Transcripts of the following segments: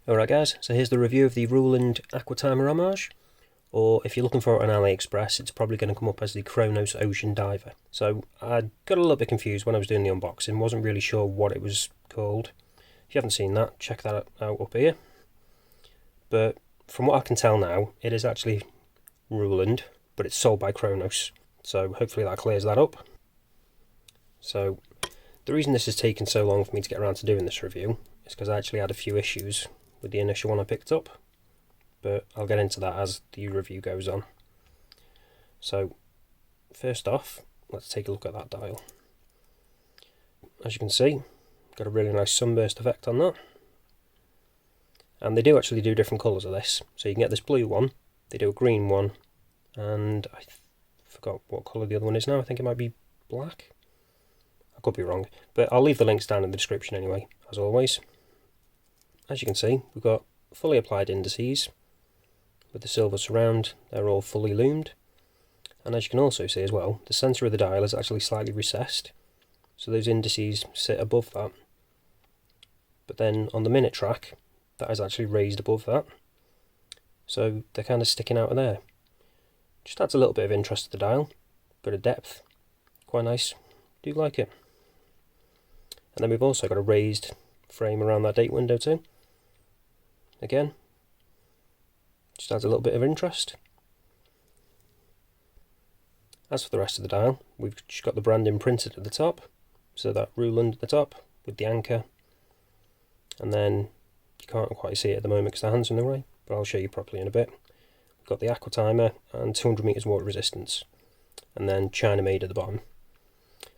Alright guys, so here's the review of the Hruodland Aquatimer Homage, or if you're looking for it on AliExpress, it's probably going to come up as the Cronos Ocean Diver. So I got a little bit confused when I was doing the unboxing, wasn't really sure what it was called. If you haven't seen that, check that out up here. But from what I can tell now, it is actually Hruodland, but it's sold by Cronos. So hopefully that clears that up. So the reason this has taken so long for me to get around to doing this review is because I actually had a few issues with the initial one I picked up, but I'll get into that as the review goes on. So first off, let's take a look at that dial. As you can see, got a really nice sunburst effect on that, and they do actually do different colours of this. So you can get this blue one, they do a green one, and I forgot what colour the other one is now. I think it might be black. I could be wrong, but I'll leave the links down in the description anyway, as always. As you can see, we've got fully applied indices with the silver surround. They're all fully loomed, and as you can also see as well, the centre of the dial is actually slightly recessed, so those indices sit above that. But then on the minute track, that is actually raised above that, so they're kind of sticking out of there. Just adds a little bit of interest to the dial, bit of depth, quite nice. Do like it. And then we've also got a raised frame around that date window too. Again, just adds a little bit of interest. As for the rest of the dial, we've just got the branding printed at the top, so that Hruodland at the top with the anchor, and then you can't quite see it at the moment because the hand's in the way, but I'll show you properly in a bit. We've got the Aquatimer and 200 meters water resistance, and then China made at the bottom.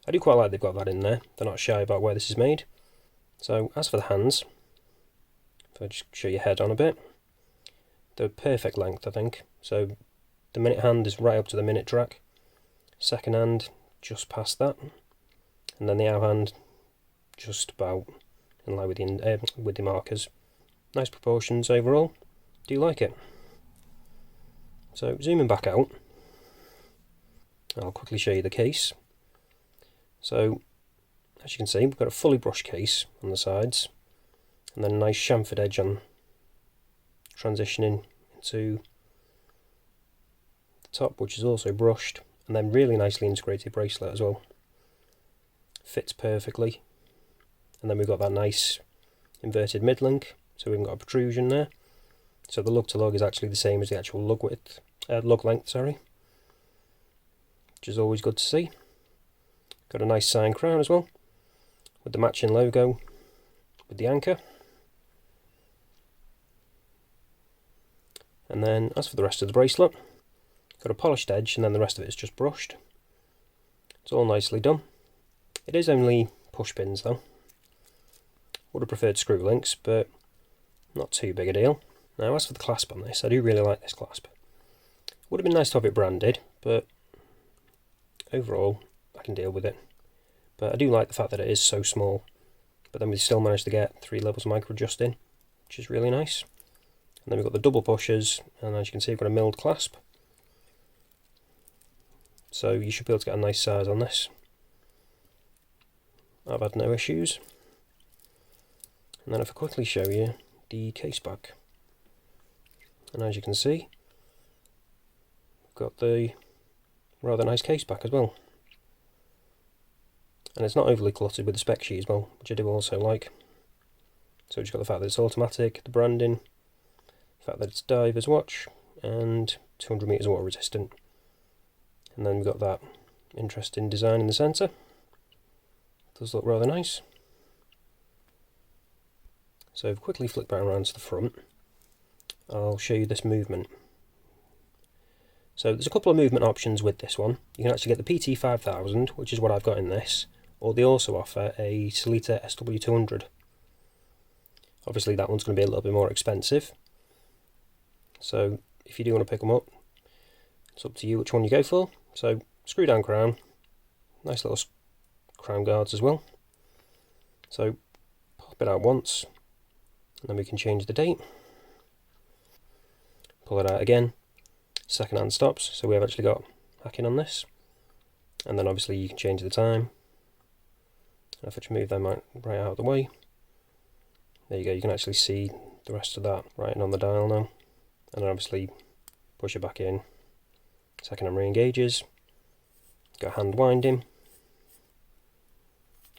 I do quite like they've got that in there. They're not shy about where this is made. So as for the hands, if I just show your head on a bit, they're perfect length, I think. So the minute hand is right up to the minute track, second hand just past that, and then the hour hand just about in line with the markers. Nice proportions overall. Do like it. So zooming back out, I'll quickly show you the case. So as you can see, we've got a fully brushed case on the sides, and then a nice chamfered edge on transitioning into the top, which is also brushed, and then really nicely integrated bracelet as well. Fits perfectly. And then we've got that nice inverted mid link, so we've got a protrusion there. So the lug to lug is actually the same as the actual lug length, sorry, which is always good to see. Got a nice sign crown as well, with the matching logo with the anchor. And then as for the rest of the bracelet, got a polished edge, and then the rest of it is just brushed. It's all nicely done. It is only push pins though. Would have preferred screw links, but not too big a deal. Now as for the clasp on this, I do really like this clasp. Would have been nice to have it branded, but overall I can deal with it. But I do like the fact that it is so small, but then we still managed to get 3 levels of micro adjusting, which is really nice. And then we've got the double pushers, and as you can see, we've got a milled clasp, so you should be able to get a nice size on this. I've had no issues. And then if I quickly show you the case back, and as you can see, we've got the rather nice case back as well. And it's not overly cluttered with the spec sheet as well, which I do also like. So we've just got the fact that it's automatic, the branding, the fact that it's diver's watch, and 200 meters water resistant. And then we've got that interesting design in the centre. Does look rather nice. So if I quickly flick back around to the front, I'll show you this movement. So there's a couple of movement options with this one. You can actually get the PT5000, which is what I've got in this, or they also offer a Sellita SW200. Obviously that one's going to be a little bit more expensive, so if you do want to pick them up, it's up to you which one you go for. So screw down crown, nice little crown guards as well. So pop it out once, and then we can change the date. Pull it out again, second hand stops, so we have actually got hacking on this. And then obviously you can change the time. And if I just move them right out of the way, there you go, you can actually see the rest of that writing on the dial now, and then obviously push it back in. Second and re-engages, go hand winding,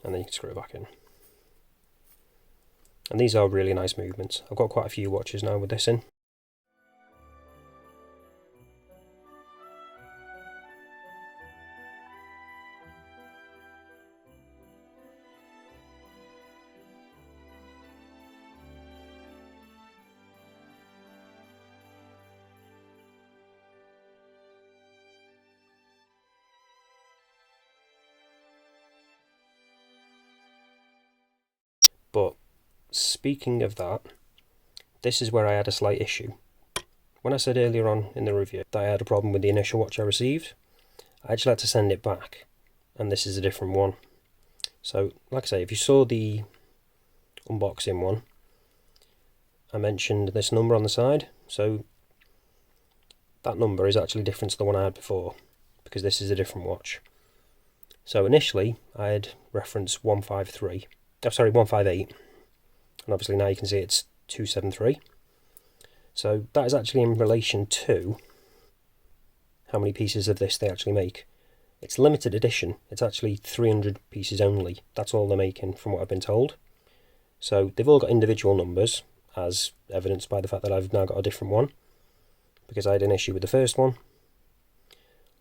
and then you can screw it back in. And these are really nice movements. I've got quite a few watches now with this in. But speaking of that, this is where I had a slight issue. When I said earlier on in the review that I had a problem with the initial watch I received, I actually had to send it back, and this is a different one. So, like I say, if you saw the unboxing one, I mentioned this number on the side, so that number is actually different to the one I had before, because this is a different watch. So initially, I had reference 158, and obviously now you can see it's 273. So that is actually in relation to how many pieces of this they actually make. It's limited edition, it's actually 300 pieces only, that's all they're making from what I've been told. So they've all got individual numbers, as evidenced by the fact that I've now got a different one, because I had an issue with the first one.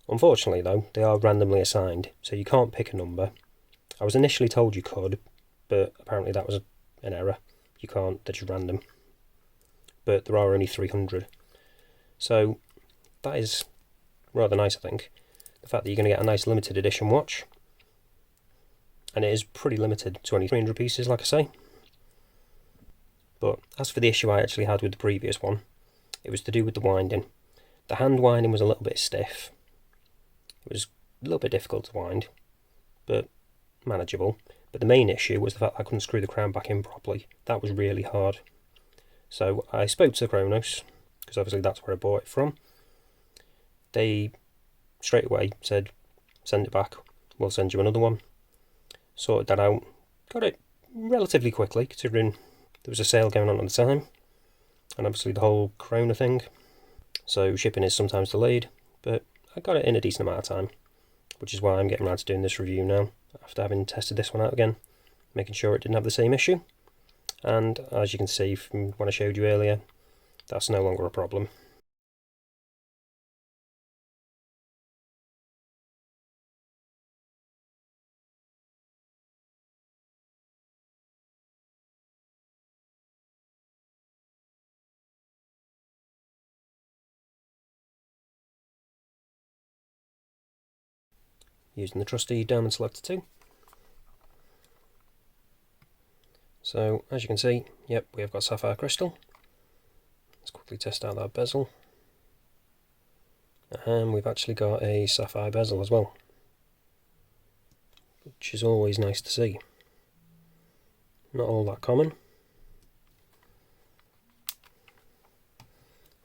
Unfortunately though, they are randomly assigned, so you can't pick a number. I was initially told you could, but apparently that was an error. You can't, they're just random. But there are only 300. So that is rather nice, I think. The fact that you're going to get a nice limited edition watch. And it is pretty limited to only 300 pieces, like I say. But as for the issue I actually had with the previous one, it was to do with the winding. The hand winding was a little bit stiff. It was a little bit difficult to wind, but manageable. But the main issue was the fact that I couldn't screw the crown back in properly. That was really hard. So I spoke to Cronos, because obviously that's where I bought it from. They straight away said, send it back, we'll send you another one. Sorted that out, got it relatively quickly, considering there was a sale going on at the time, and obviously the whole Corona thing. So shipping is sometimes delayed, but I got it in a decent amount of time, which is why I'm getting around to doing this review now, after having tested this one out again, making sure it didn't have the same issue. And as you can see from when I showed you earlier, that's no longer a problem. Using the trusty Diamond Selector 2. So, as you can see, yep, we have got sapphire crystal. Let's quickly test out that bezel. And we've actually got a sapphire bezel as well, which is always nice to see. Not all that common.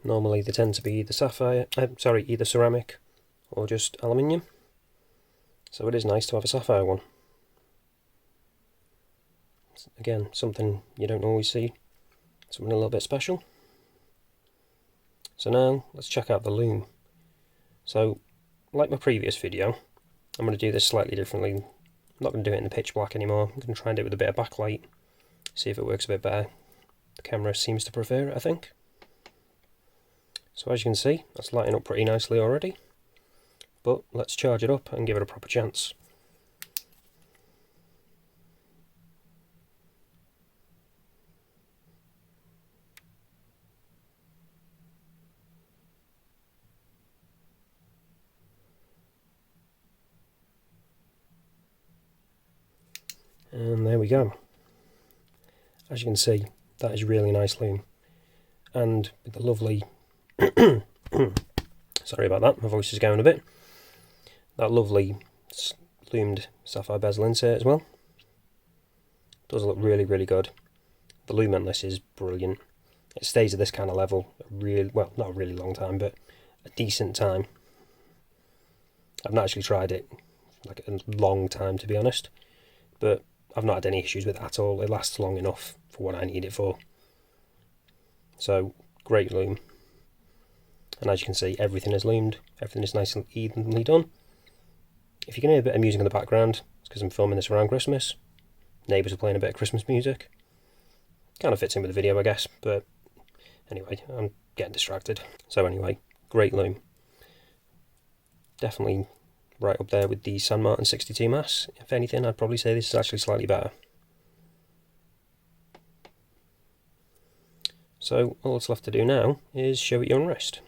Normally they tend to be either either ceramic or just aluminium. So it is nice to have a sapphire one. Again, something you don't always see, something a little bit special. So now, let's check out the lume. So, like my previous video, I'm going to do this slightly differently. I'm not going to do it in the pitch black anymore. I'm going to try and do it with a bit of backlight, see if it works a bit better. The camera seems to prefer it, I think. So as you can see, that's lighting up pretty nicely already. But let's charge it up and give it a proper chance. And there we go. As you can see, that is really nice lume. And with the lovely sorry about that, my voice is going a bit. That lovely lumed sapphire bezel insert as well. Does look really, really good. The lume on this is brilliant. It stays at this kind of level well, not a really long time, but a decent time. I've not actually tried it like a long time, to be honest, but I've not had any issues with it at all. It lasts long enough for what I need it for. So, great loom. And as you can see, everything is loomed. Everything is nice and evenly done. If you can hear a bit of music in the background, it's because I'm filming this around Christmas. Neighbours are playing a bit of Christmas music. Kind of fits in with the video, I guess, but anyway, I'm getting distracted. So anyway, great loom. Definitely right up there with the San Martin 62 mass. If anything, I'd probably say this is actually slightly better. So all that's left to do now is show it you on wrist.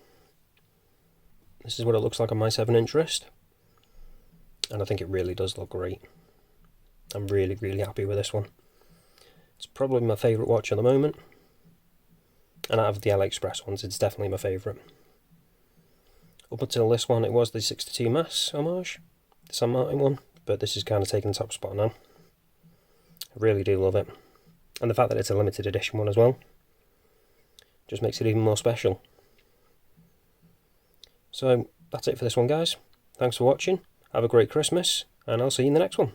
This is what it looks like on my 7-inch wrist. And I think it really does look great. I'm really, really happy with this one. It's probably my favourite watch at the moment. And out of the AliExpress ones, it's definitely my favourite. Up until this one, it was the 62 mass Homage, the San Martin one, but this is kind of taking the top spot now. I really do love it. And the fact that it's a limited edition one as well just makes it even more special. So that's it for this one, guys. Thanks for watching. Have a great Christmas, and I'll see you in the next one.